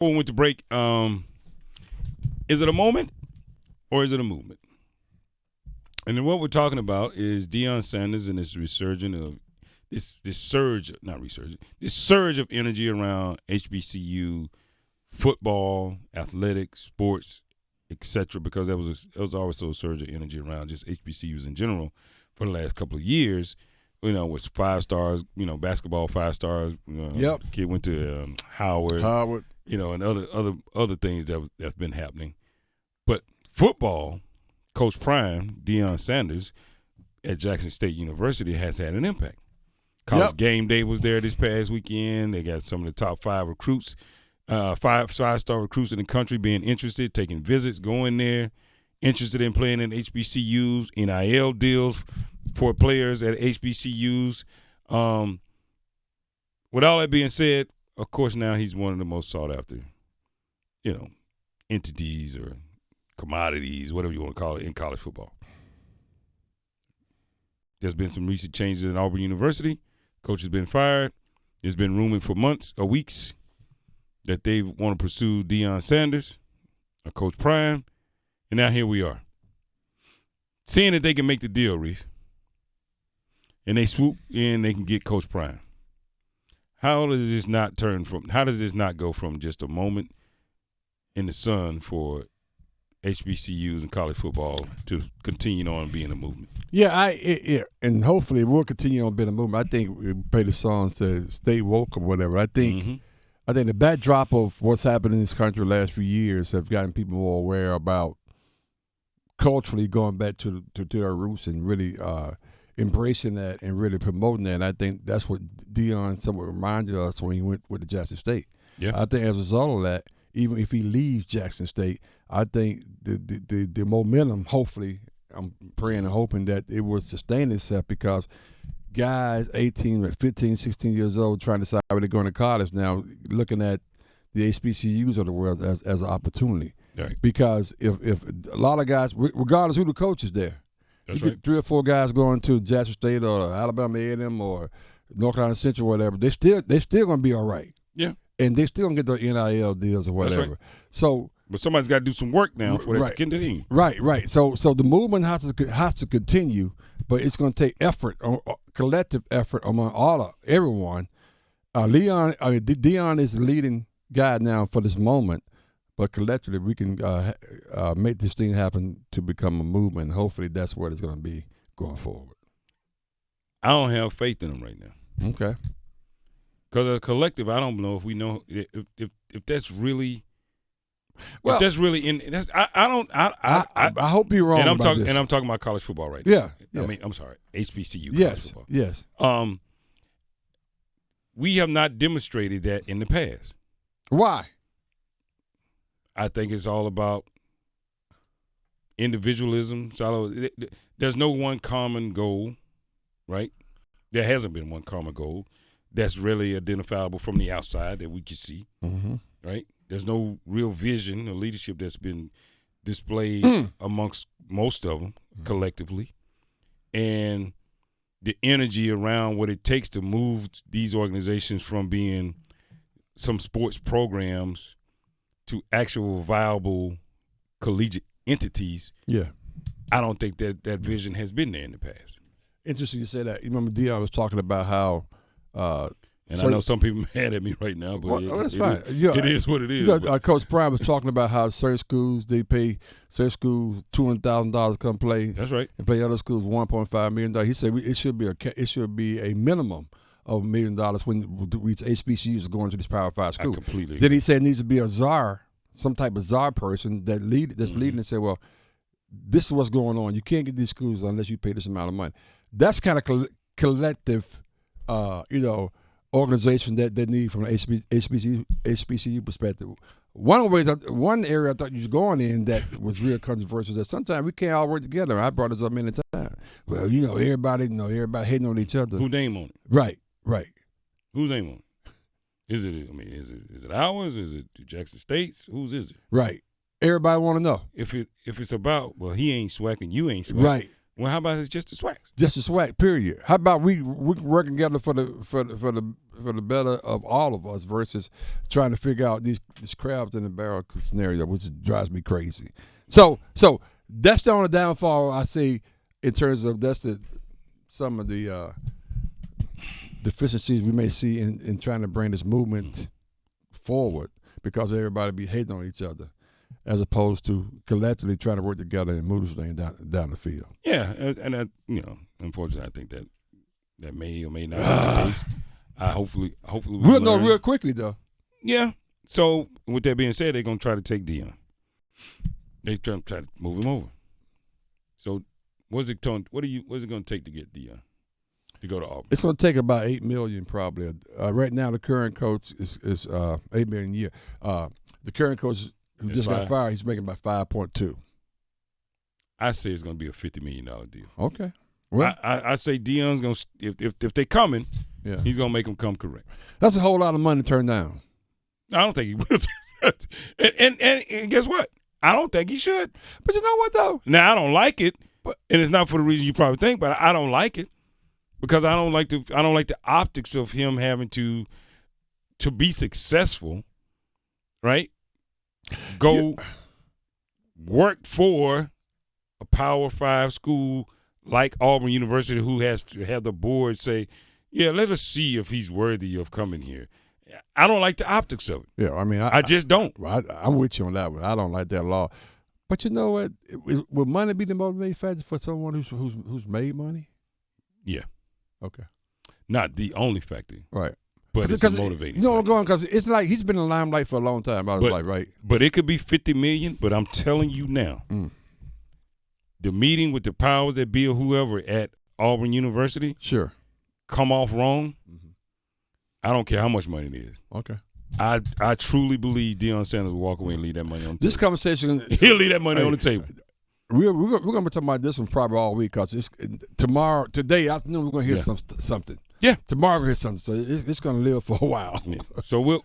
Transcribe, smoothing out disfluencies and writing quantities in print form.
before we went to break, is it a moment or is it a movement? And then what we're talking about is Deion Sanders and this resurgence of this surge of energy around HBCU football, athletics, sports, etc. Because there was always a surge of energy around just HBCUs in general for the last couple of years. With 5 stars, basketball 5 stars. Yep. The kid went to Howard. And other things that's been happening. But football, Coach Prime, Deion Sanders, at Jackson State University has had an impact. College Game Day was there this past weekend. They got some of the top 5 recruits, 5-star recruits in the country being interested, taking visits, going there, interested in playing in HBCUs, NIL deals for players at HBCUs. With all that being said, of course, now he's one of the most sought after, entities or commodities, whatever you want to call it, in college football. There's been some recent changes at Auburn University. Coach has been fired. There's been rumored for months or weeks that they want to pursue Deion Sanders or Coach Prime. And now here we are. Seeing that they can make the deal, Reese, and they swoop in, they can get Coach Prime. How does this not go from just a moment in the sun for HBCUs and college football to continue on being a movement? Yeah, and hopefully we'll continue on being a movement. I think we play the songs to stay woke or whatever. I think the backdrop of what's happened in this country the last few years have gotten people more aware about culturally going back to their roots and really embracing that and really promoting that. And I think that's what Deion somewhat reminded us when he went with the Jackson State. Yeah. I think as a result of that, even if he leaves Jackson State, I think the momentum, hopefully, I'm praying and hoping that it will sustain itself, because guys 18, 15, 16 years old trying to decide where they're going to college now, looking at the HBCUs of the world as an opportunity. Right. Because if a lot of guys, regardless who the coach is there, that's you right. get 3 or 4 guys going to Jackson State or Alabama A&M or North Carolina Central or whatever, they still going to be all right. Yeah. And they still going to get their NIL deals or whatever. That's right. So, but somebody's got to do some work now for that to continue. Right. So the movement has to continue, but it's going to take effort, collective effort among everyone. Deion is the leading guy now for this moment, but collectively we can make this thing happen to become a movement. Hopefully that's what it's going to be going forward. I don't have faith in them right now. Okay. Because as a collective, I don't know if we know if that's really. Well, if that's really in. That's I hope you're wrong. And I'm about talking. this. And I'm talking about college football right now. Yeah. I mean, I'm sorry, HBCU. Yes. Football. Yes. We have not demonstrated that in the past. Why? I think it's all about individualism. So there's no one common goal, right? There hasn't been one common goal that's really identifiable from the outside that we can see, right? There's no real vision or leadership that's been displayed amongst most of them collectively. And the energy around what it takes to move these organizations from being some sports programs to actual viable collegiate entities, I don't think that vision has been there in the past. Interesting you say that. You remember Deion was talking about how I know some people mad at me right now, but that's fine. It is what it is. Coach Prime was talking about how certain schools, they pay certain schools $200,000 to come play. That's right. And play other schools $1.5 million. He said it should be a minimum of $1 million when we HBCUs going to these Power 5 schools. I completely agree. Then he said it needs to be a czar, some type of czar person that's leading and say, well, this is what's going on. You can't get these schools unless you pay this amount of money. That's kind of collective, organization that they need from an HBCU perspective. One area I thought you was going in that was real controversial is that sometimes we can't all work together. I brought this up many times. Well, everybody hating on each other. Who name on it? Right. Whose name on it? Is it ours? Is it Jackson State's? Whose is it? Right. Everybody want to know. If it's about, well, he ain't swag and you ain't swag. Right. Well, how about it's just a swag? Just a swag, period. How about we working together for the for the better of all of us versus trying to figure out these crabs in the barrel scenario, which drives me crazy. So that's the only downfall I see in terms of some of the deficiencies we may see in trying to bring this movement forward because everybody be hating on each other, as opposed to collectively trying to work together and move this thing down the field. Yeah, and unfortunately, I think that may or may not be the case. Hopefully we'll know real quickly though. Yeah. So with that being said, they're gonna try to take Deion. They try to move him over. So what's it going to take to get Deion to go to Auburn? It's going to take about $8 million probably. Right now, the current coach is $8 million a year. The current coach who just got fired, he's making about 5.2. I say it's going to be a $50 million deal. Okay. Well, I say Deion's going to if they're coming, he's going to make them come correct. That's a whole lot of money to turn down. I don't think he will. and guess what? I don't think he should. But you know what though? Now I don't like it, and it's not for the reason you probably think, but I don't like it because I don't like the optics of him having to be successful, right? Go work for a Power 5 school like Auburn University, who has to have the board say, "Yeah, let us see if he's worthy of coming here." I don't like the optics of it. Yeah, I mean, I just don't. I'm with you on that one. I don't like that law. But you know what? Would money be the motivating factor for someone who's made money? Yeah. Okay. Not the only factor. Right. But it's a motivating. You know what I'm going? Because it's like he's been in the limelight for a long time. Right? But it could be $50 million. But I'm telling you now, the meeting with the powers that be or whoever at Auburn University, come off wrong. I don't care how much money it is. Okay. I truly believe Deion Sanders will walk away and leave that money on the table. This conversation, he'll leave that money on the table. We're going to be talking about this one probably all week because it's today afternoon we're going to hear something. Yeah. Tomorrow we'll hear something. So it's going to live for a while. Yeah. So we'll